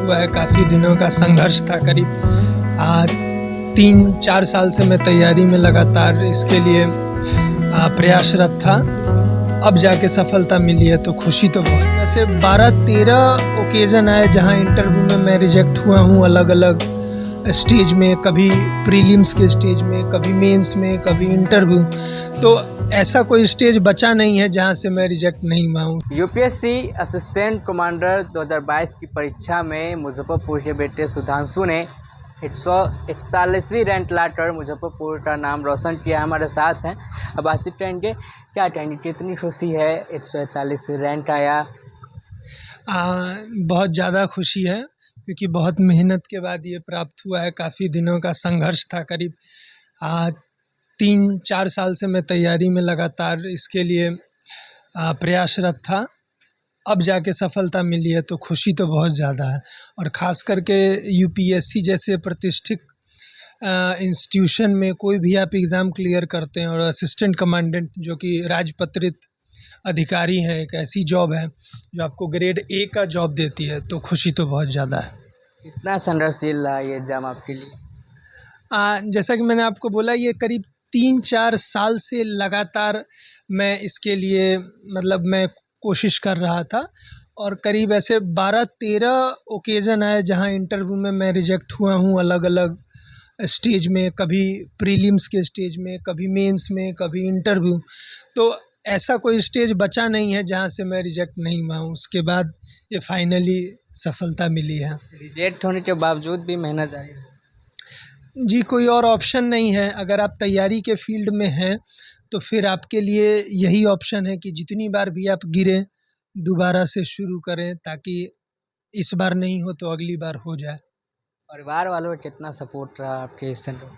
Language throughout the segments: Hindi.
हुआ है, काफ़ी दिनों का संघर्ष था। करीब 3-4 साल से मैं तैयारी में लगातार इसके लिए प्रयासरत था। अब जाके सफलता मिली है तो खुशी तो बहुत है। वैसे 12-13 ओकेज़न आए जहाँ इंटरव्यू में मैं रिजेक्ट हुआ हूँ, अलग अलग स्टेज में, कभी प्रीलिम्स के स्टेज में, कभी मेंस में, कभी इंटरव्यू। तो ऐसा कोई स्टेज बचा नहीं है जहाँ से मैं रिजेक्ट नहीं हुआ हूँ। यूपीएससी असिस्टेंट कमांडर 2022 की परीक्षा में मुजफ्फरपुर के बेटे सुधांशु ने 141वीं रैंक लाकर मुजफ्फरपुर का नाम रोशन किया। हमारे साथ हैं, अब बातचीत करेंगे। क्या कहेंगे, कितनी खुशी है 141वीं रैंक आया? बहुत ज़्यादा खुशी है क्योंकि बहुत मेहनत के बाद ये प्राप्त हुआ है। काफ़ी दिनों का संघर्ष था। करीब 3-4 साल से मैं तैयारी में लगातार इसके लिए प्रयासरत था। अब जाके सफलता मिली है तो खुशी तो बहुत ज़्यादा है। और ख़ास करके यूपीएससी जैसे प्रतिष्ठित इंस्टीट्यूशन में कोई भी आप एग्ज़ाम क्लियर करते हैं और असिस्टेंट कमांडेंट जो कि राजपत्रित अधिकारी हैं, एक ऐसी जॉब है जो आपको ग्रेड ए का जॉब देती है, तो खुशी तो बहुत ज़्यादा है। कितना संघर्षशील रहा ये एग्ज़ाम आपके लिए? जैसा कि मैंने आपको बोला, ये करीब 3-4 साल से लगातार मैं इसके लिए मैं कोशिश कर रहा था। और करीब ऐसे 12-13 ओकेज़न आए जहाँ इंटरव्यू में मैं रिजेक्ट हुआ हूँ, अलग अलग स्टेज में, कभी प्रीलिम्स के स्टेज में, कभी मेंस में, कभी इंटरव्यू। तो ऐसा कोई स्टेज बचा नहीं है जहाँ से मैं रिजेक्ट नहीं हुआ हूँ। उसके बाद ये फाइनली सफलता मिली है। रिजेक्ट होने के बावजूद भी मेहनत जारी है। जी, कोई और ऑप्शन नहीं है। अगर आप तैयारी के फील्ड में हैं तो फिर आपके लिए यही ऑप्शन है कि जितनी बार भी आप गिरें, दोबारा से शुरू करें, ताकि इस बार नहीं हो तो अगली बार हो जाए। परिवार वालों का कितना सपोर्ट रहा आपके इस सेंटर?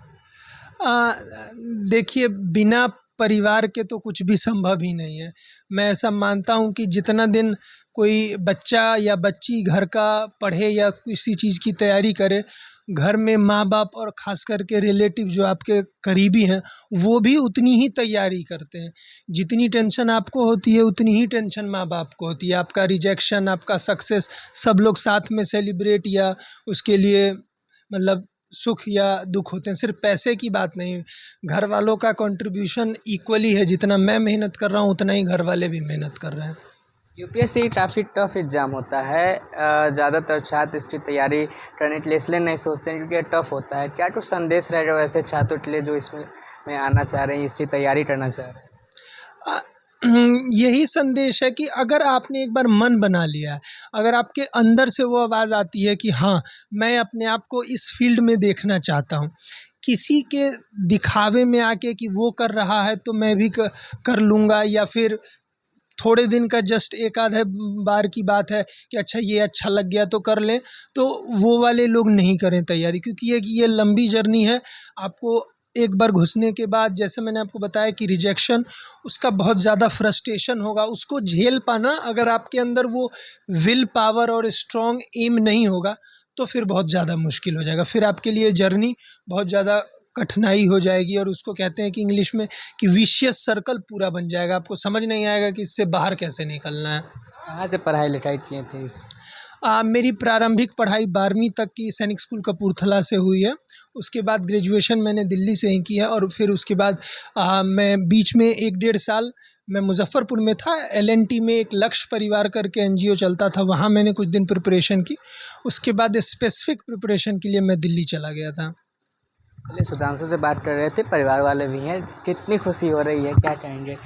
देखिए, बिना परिवार के तो कुछ भी संभव ही नहीं है। मैं ऐसा मानता हूँ कि जितना दिन कोई बच्चा या बच्ची घर का पढ़े या किसी चीज़ की तैयारी करे, घर में माँ-बाप और ख़ास करके रिलेटिव जो आपके करीबी हैं, वो भी उतनी ही तैयारी करते हैं। जितनी टेंशन आपको होती है, उतनी ही टेंशन माँ-बाप को होती है। आपका रिजेक्शन, आपका सक्सेस, सब लोग साथ में सेलिब्रेट या उसके लिए सुख या दुख होते हैं। सिर्फ पैसे की बात नहीं, घर वालों का कंट्रीब्यूशन इक्वली है। जितना मैं मेहनत कर रहा हूँ उतना ही घर वाले भी मेहनत कर रहे हैं। यूपीएससी काफ़ी टफ एग्ज़ाम होता है। ज़्यादातर छात्र इसकी तैयारी करने के लिए इसलिए नहीं सोचते हैं क्योंकि ये टफ होता है। क्या कुछ संदेश रहेगा वैसे छात्रों के लिए जो इसमें आना चाह रहे हैं, इसकी तैयारी करना चाह रहे हैं? यही संदेश है कि अगर आपने एक बार मन बना लिया है, अगर आपके अंदर से वो आवाज़ आती है कि हाँ, मैं अपने आप को इस फील्ड में देखना चाहता हूँ, किसी के दिखावे में आके कि वो कर रहा है तो मैं भी कर लूँगा, या फिर थोड़े दिन का जस्ट एक आधे बार की बात है कि अच्छा ये अच्छा लग गया तो कर लें, तो वो वाले लोग नहीं करें तैयारी। क्योंकि ये लंबी जर्नी है। आपको एक बार घुसने के बाद, जैसे मैंने आपको बताया कि रिजेक्शन, उसका बहुत ज़्यादा फ्रस्ट्रेशन होगा। उसको झेल पाना, अगर आपके अंदर वो विल पावर और स्ट्रॉन्ग एम नहीं होगा तो फिर बहुत ज़्यादा मुश्किल हो जाएगा। फिर आपके लिए जर्नी बहुत ज़्यादा कठिनाई हो जाएगी, और उसको कहते हैं कि इंग्लिश में कि विशियस सर्कल पूरा बन जाएगा। आपको समझ नहीं आएगा कि इससे बाहर कैसे निकलना है। कहाँ से पढ़ाई लिखाई किए थे इस? मेरी प्रारंभिक पढ़ाई 12वीं तक की सैनिक स्कूल कपूरथला से हुई है। उसके बाद ग्रेजुएशन मैंने दिल्ली से ही की है, और फिर उसके बाद मैं बीच में 1-1.5 साल मैं मुज़फ़्फ़रपुर में था। एलएनटी में एक लक्ष्य परिवार करके एनजीओ चलता था, वहाँ मैंने कुछ दिन प्रिपरेशन की। उसके बाद स्पेसिफिक प्रिपरेशन के लिए मैं दिल्ली चला गया था। पहले सुधांशु से बात कर रहे थे, परिवार वाले भी हैं। कितनी खुशी हो रही है, क्या कहेंगे?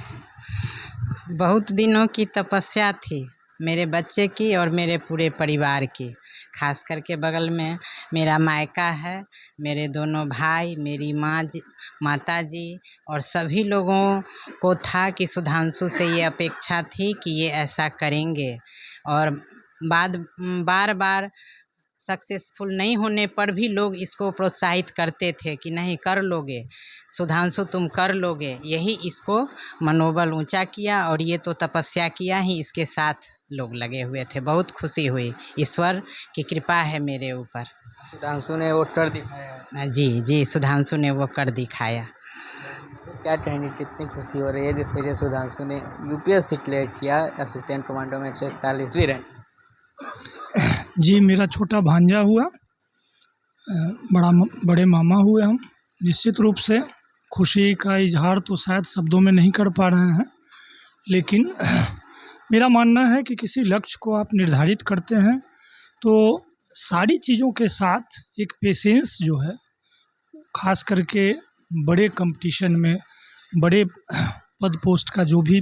बहुत दिनों की तपस्या थी मेरे बच्चे की और मेरे पूरे परिवार की। खास करके बगल में मेरा मायका है, मेरे दोनों भाई, मेरी माता जी और सभी लोगों को था कि सुधांशु से ये अपेक्षा थी कि ये ऐसा करेंगे। और बार बार सक्सेसफुल नहीं होने पर भी लोग इसको प्रोत्साहित करते थे कि नहीं, कर लोगे सुधांशु, तुम कर लोगे। यही इसको मनोबल ऊंचा किया, और ये तो तपस्या किया ही, इसके साथ लोग लगे हुए थे। बहुत खुशी हुई, ईश्वर की कृपा है मेरे ऊपर। सुधांशु ने वो कर दिखाया। जी, सुधांशु ने वो कर दिखाया। क्या कहेंगे, कितनी खुशी हो रही है जिस तरीके से सुधांशु ने यूपीएससी क्लियर किया, असिस्टेंट कमांडो में 141वीं रैंक? जी, मेरा छोटा भांजा हुआ, बड़े मामा हुए हम। निश्चित रूप से खुशी का इजहार तो शायद शब्दों में नहीं कर पा रहे हैं, लेकिन मेरा मानना है कि किसी लक्ष्य को आप निर्धारित करते हैं तो सारी चीज़ों के साथ एक पेशेंस जो है, खास करके बड़े कंपटीशन में, बड़े पद पोस्ट का जो भी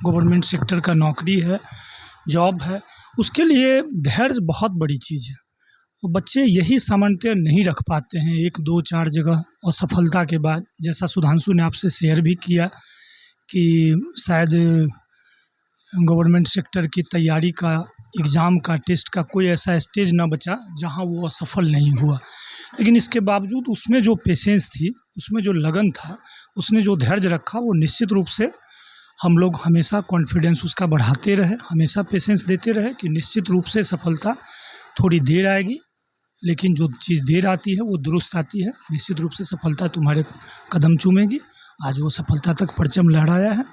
गवर्नमेंट सेक्टर का नौकरी है, जॉब है, उसके लिए धैर्य बहुत बड़ी चीज़ है। और बच्चे यही सामर्थ्य नहीं रख पाते हैं 1, 2, 4 जगह असफलता के बाद। जैसा सुधांशु ने आपसे शेयर भी किया कि शायद गवर्नमेंट सेक्टर की तैयारी का, एग्ज़ाम का, टेस्ट का कोई ऐसा स्टेज ना बचा जहां वो असफल नहीं हुआ, लेकिन इसके बावजूद उसमें जो पेशेंस थी, उसमें जो लगन था, उसने जो धैर्य रखा, वो निश्चित रूप से हम लोग हमेशा कॉन्फिडेंस उसका बढ़ाते रहे, हमेशा पेशेंस देते रहे कि निश्चित रूप से सफलता थोड़ी देर आएगी, लेकिन जो चीज़ देर आती है वो दुरुस्त आती है। निश्चित रूप से सफलता तुम्हारे कदम चूमेगी। आज वो सफलता तक परचम लहराया है।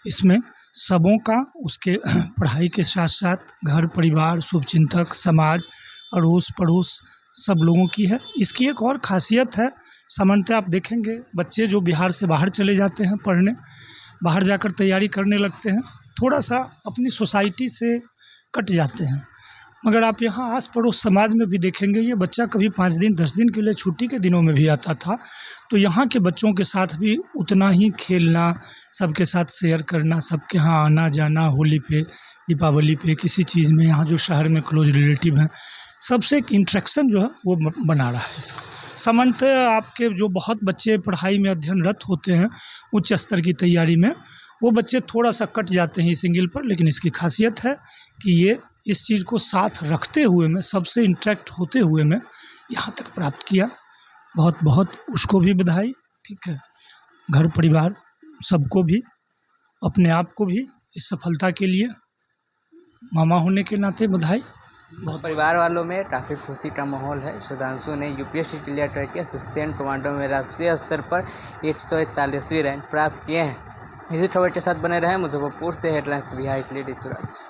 इसमें सबों का, उसके पढ़ाई के साथ साथ घर परिवार, शुभचिंतक, समाज, अड़ोस पड़ोस सब लोगों की है। इसकी एक और ख़ासियत है, सामान्यतः आप देखेंगे बच्चे जो बिहार से बाहर चले जाते हैं पढ़ने, बाहर जाकर तैयारी करने लगते हैं, थोड़ा सा अपनी सोसाइटी से कट जाते हैं। मगर आप यहाँ आस पड़ोस समाज में भी देखेंगे, ये बच्चा कभी 5 दिन 10 दिन के लिए छुट्टी के दिनों में भी आता था, तो यहाँ के बच्चों के साथ भी उतना ही खेलना, सबके साथ शेयर करना, सबके यहाँ आना जाना, होली पे, दीपावली पे, किसी चीज़ में, यहाँ जो शहर में क्लोज रिलेटिव हैं, सबसे एक इंटरेक्शन जो है वो बना रहा है। इसका सामान्यतः आपके जो बहुत बच्चे पढ़ाई में अध्ययनरत होते हैं उच्च स्तर की तैयारी में, वो बच्चे थोड़ा सा कट जाते हैं इस एंगल पर, लेकिन इसकी खासियत है कि ये इस चीज़ को साथ रखते हुए में, सबसे इंटरेक्ट होते हुए में यहाँ तक प्राप्त किया। बहुत बहुत उसको भी बधाई। ठीक है, घर परिवार सबको भी, अपने आप को भी इस सफलता के लिए मामा होने के नाते बधाई। परिवार वालों में काफ़ी खुशी का माहौल है। सुधांशु ने यूपीएससी क्लियर करके असिस्टेंट कमांडो में राष्ट्रीय स्तर पर 141वीं रैंक प्राप्त किए हैं। इसी खबर के साथ बने रहें। मुजफ्फरपुर से हेडलाइंस बिहार के लिए ऋतुराज।